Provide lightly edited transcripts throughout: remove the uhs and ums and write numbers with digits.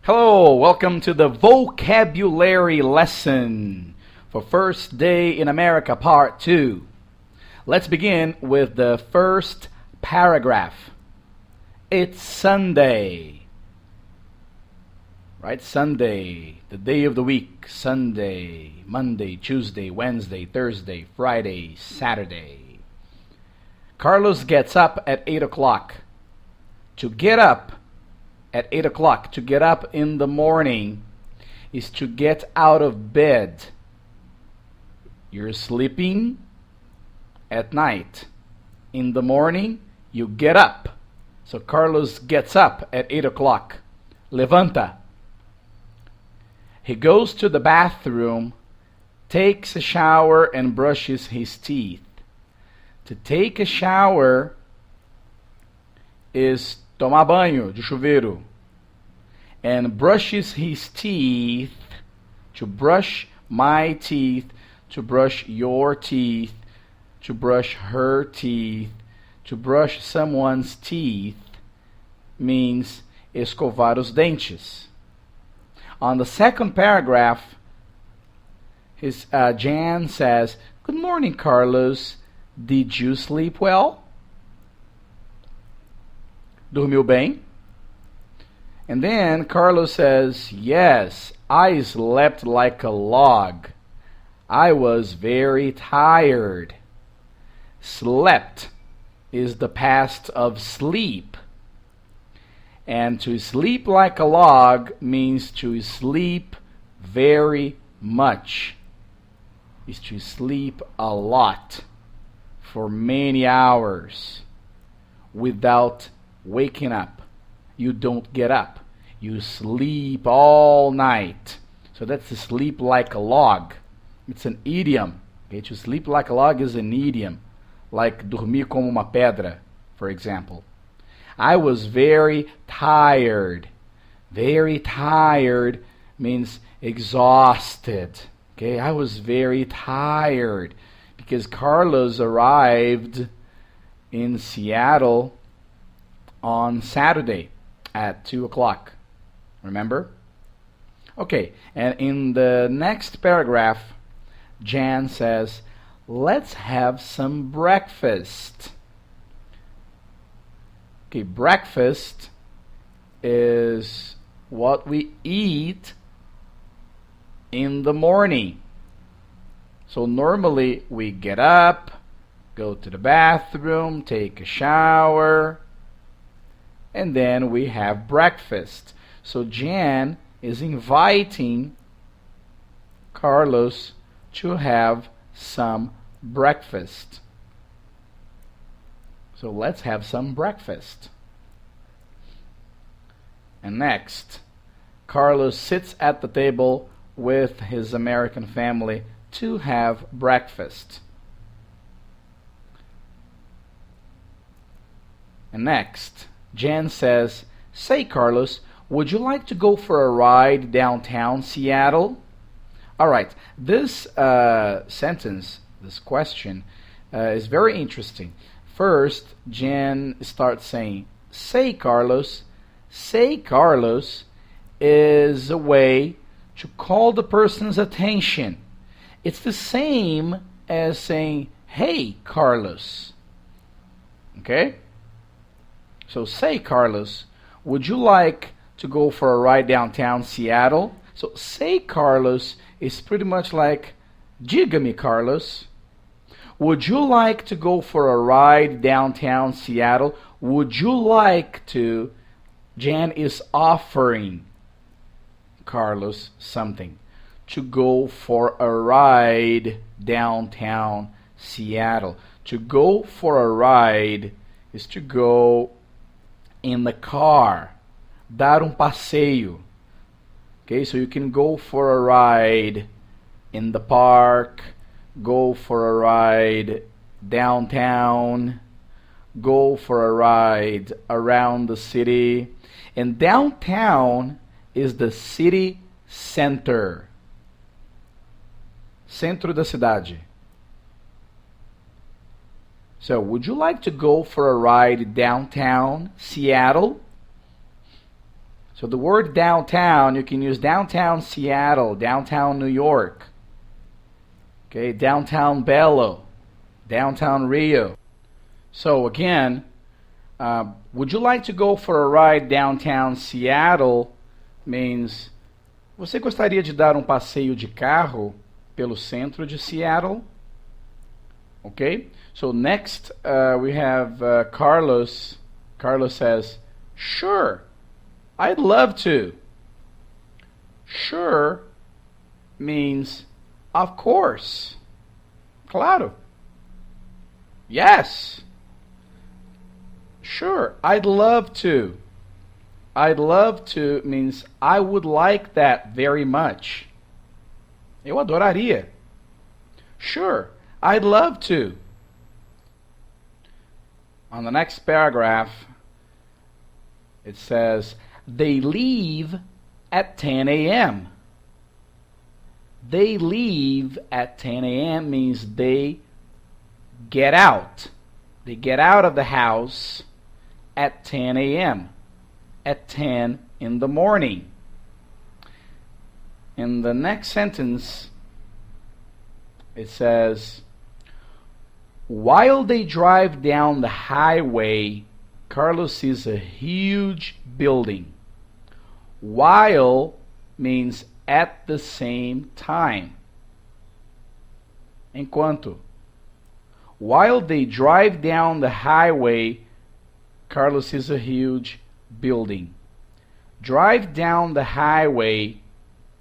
Hello, welcome to the vocabulary lesson for First Day in America Part 2. Let's begin with the first paragraph. It's Sunday. Right? Sunday, the day of the week. Sunday, Monday, Tuesday, Wednesday, Thursday, Friday, Saturday. Carlos gets up at 8 o'clock. To get up at 8 o'clock, to get up in the morning, is to get out of bed. You're sleeping at night. In the morning, you get up. So Carlos gets up at 8 o'clock. Levanta. He goes to the bathroom, takes a shower, and brushes his teeth. To take a shower is tomar banho de chuveiro. And brushes his teeth, to brush my teeth, to brush your teeth, to brush her teeth, to brush someone's teeth, means escovar os dentes. On the second paragraph, Jan says, "Good morning, Carlos. Did you sleep well?" Dormiu bem? And then Carlos says, "Yes, I slept like a log. I was very tired." Slept is the past of sleep. And to sleep like a log means to sleep very much. Is to sleep a lot for many hours without waking up. You don't get up. You sleep all night. So that's to sleep like a log. It's an idiom. Okay? To sleep like a log is an idiom. Like dormir como uma pedra, for example. I was very tired. Very tired means exhausted. Okay? I was very tired because Carlos arrived in Seattle on Saturday at 2 o'clock. Remember? Okay, and in the next paragraph, Jan says, "Let's have some breakfast." Okay, breakfast is what we eat in the morning. So normally we get up, go to the bathroom, take a shower, and then we have breakfast. So Jan is inviting Carlos to have some breakfast. So let's have some breakfast. And next, Carlos sits at the table with his American family to have breakfast. And next, Jan says, "Say, Carlos, would you like to go for a ride downtown Seattle?" All right, this sentence, this question, is very interesting. First, Jan starts saying, "Say, Carlos." "Say, Carlos" is a way to call the person's attention. It's the same as saying, "Hey, Carlos." Okay? So, "Say, Carlos, would you like to go for a ride downtown Seattle?" So, "Say, Carlos" is pretty much like, "Diga-me, Carlos." Would you like to go for a ride downtown Seattle? Would you like to? Jan is offering Carlos something. To go for a ride downtown Seattle. To go for a ride is to go in the car, dar passeio. Okay, so you can go for a ride in the park, go for a ride downtown, go for a ride around the city. And downtown is the city center. Centro da cidade. So, would you like to go for a ride downtown Seattle? So the word downtown, you can use downtown Seattle, downtown New York, okay, downtown Belo, downtown Rio. So again, would you like to go for a ride downtown Seattle means você gostaria de dar passeio de carro pelo centro de Seattle? Okay, so next we have Carlos. Carlos says, sure, I'd love to. Sure means of course. Claro. Yes. Sure, I'd love to. I'd love to means I would like that very much. Eu adoraria. Sure, I'd love to. On the next paragraph, it says, they leave at 10 a.m. They leave at 10 a.m. means they get out. They get out of the house at 10 a.m. At 10 in the morning. In the next sentence, it says, while they drive down the highway, Carlos sees a huge building. While means at the same time. Enquanto. While they drive down the highway, Carlos sees a huge building. Drive down the highway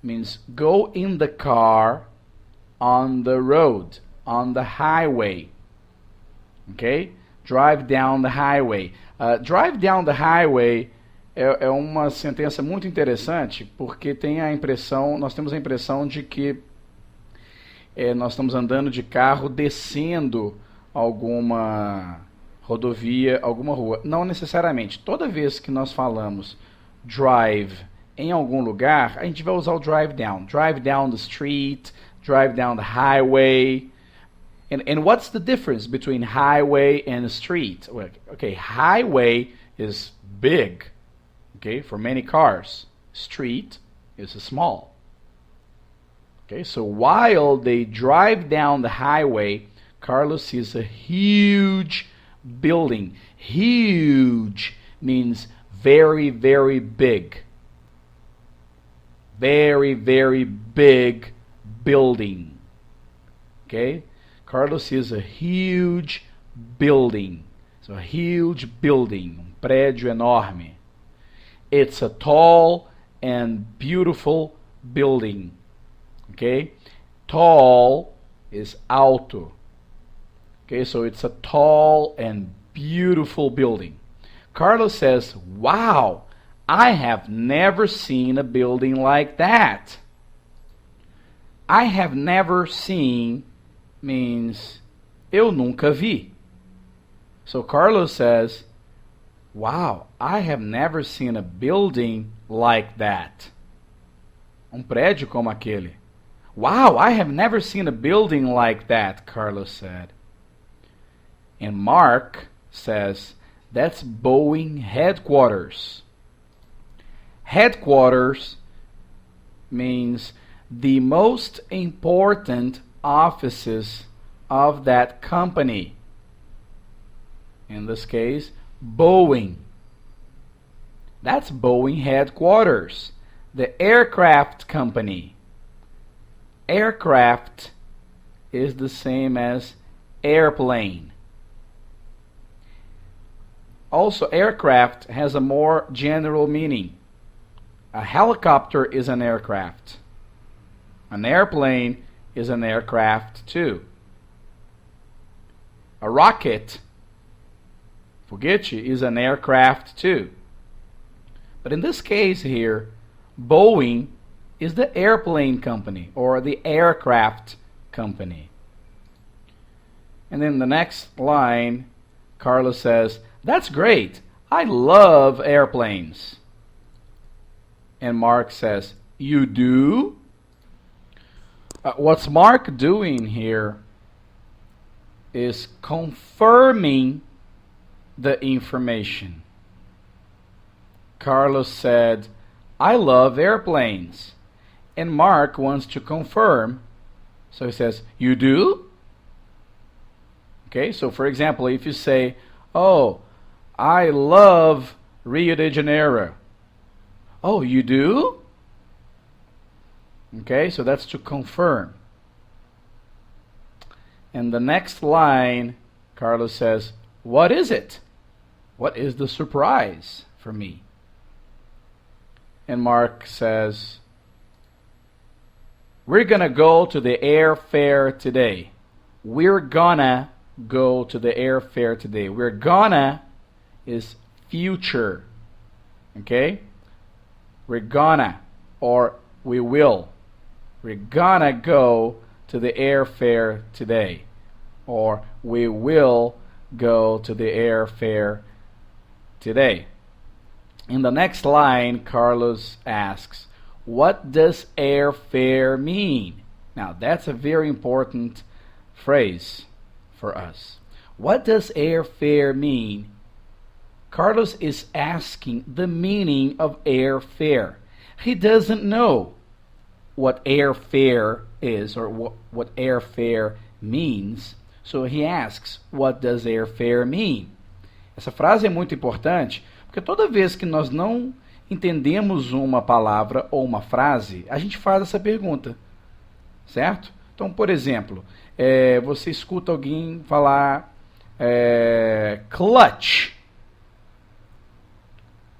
means go in the car on the road, on the highway. Okay? Drive down the highway. Drive down the highway é uma sentença muito interessante porque tem a impressão, nós temos a impressão de que nós estamos andando de carro descendo alguma rodovia, alguma rua. Não necessariamente. Toda vez que nós falamos drive em algum lugar, a gente vai usar o drive down. Drive down the street, drive down the highway. And what's the difference between highway and street? Okay, highway is big, okay, for many cars. Street is small. Okay, so while they drive down the highway, Carlos sees a huge building. Huge means very, very big. Very, very big building. Okay? Carlos sees a huge building. So a huge building, prédio enorme. It's a tall and beautiful building. Okay? Tall is alto. Okay, so it's a tall and beautiful building. Carlos says, wow, I have never seen a building like that. I have never seen means eu nunca vi. So Carlos says, wow, I have never seen a building like that. Prédio como aquele. Wow, I have never seen a building like that, Carlos said. And Mark says, that's Boeing headquarters. Headquarters means the most important offices of that company. In this case, Boeing. That's Boeing headquarters. The aircraft company. Aircraft is the same as airplane. Also, aircraft has a more general meaning. A helicopter is an aircraft. An airplane is an aircraft too. A rocket, foguete, is an aircraft too. But in this case here, Boeing is the airplane company or the aircraft company. And then the next line, Carlos says, that's great. I love airplanes. And Mark says, you do? What's Mark doing here is confirming the information. Carlos said, I love airplanes. And Mark wants to confirm. So he says, you do? Okay, so for example, if you say, oh, I love Rio de Janeiro. Oh, you do? Okay, so that's to confirm. And the next line, Carlos says, what is it? What is the surprise for me? And Mark says, we're gonna go to the airfair today. We're gonna go to the airfair today. We're gonna is future. Okay? We're gonna or we will. We're gonna go to the airfair today. Or we will go to the airfair today. In the next line, Carlos asks, what does airfare mean? Now, that's a very important phrase for us. What does airfare mean? Carlos is asking the meaning of airfare. He doesn't know what airfare is or what airfare means. So he asks, what does airfare mean? Essa frase é muito importante, porque toda vez que nós não entendemos uma palavra ou uma frase, a gente faz essa pergunta, certo? Então, por exemplo, você escuta alguém falar clutch.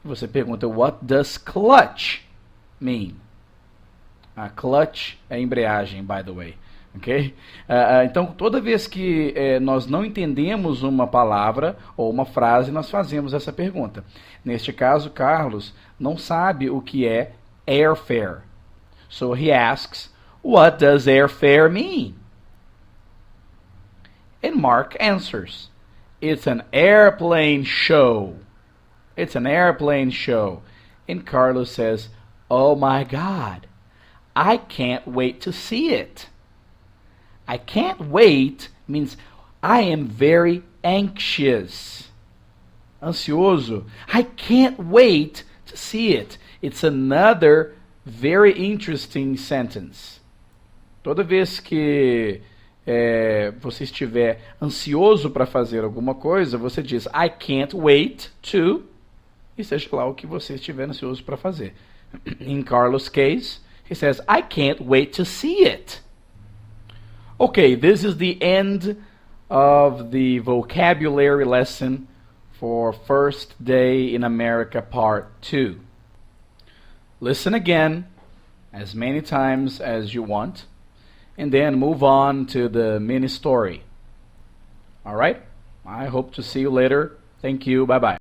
Você pergunta, what does clutch mean? Clutch é embreagem, by the way. Okay? Então, toda vez que nós não entendemos uma palavra ou uma frase, nós fazemos essa pergunta. Neste caso, Carlos não sabe o que é airfare. So he asks, what does airfare mean? And Mark answers, it's an airplane show. It's an airplane show. And Carlos says, oh my God, I can't wait to see it. I can't wait means I am very anxious. Ansioso. I can't wait to see it. It's another very interesting sentence. Toda vez que você estiver ansioso para fazer alguma coisa, você diz I can't wait to, e seja lá o que você estiver ansioso para fazer. In Carlos' case, he says I can't wait to see it. Okay, this is the end of the vocabulary lesson for First Day in America Part 2. Listen again as many times as you want, and then move on to the mini story. All right? I hope to see you later. Thank you. Bye-bye.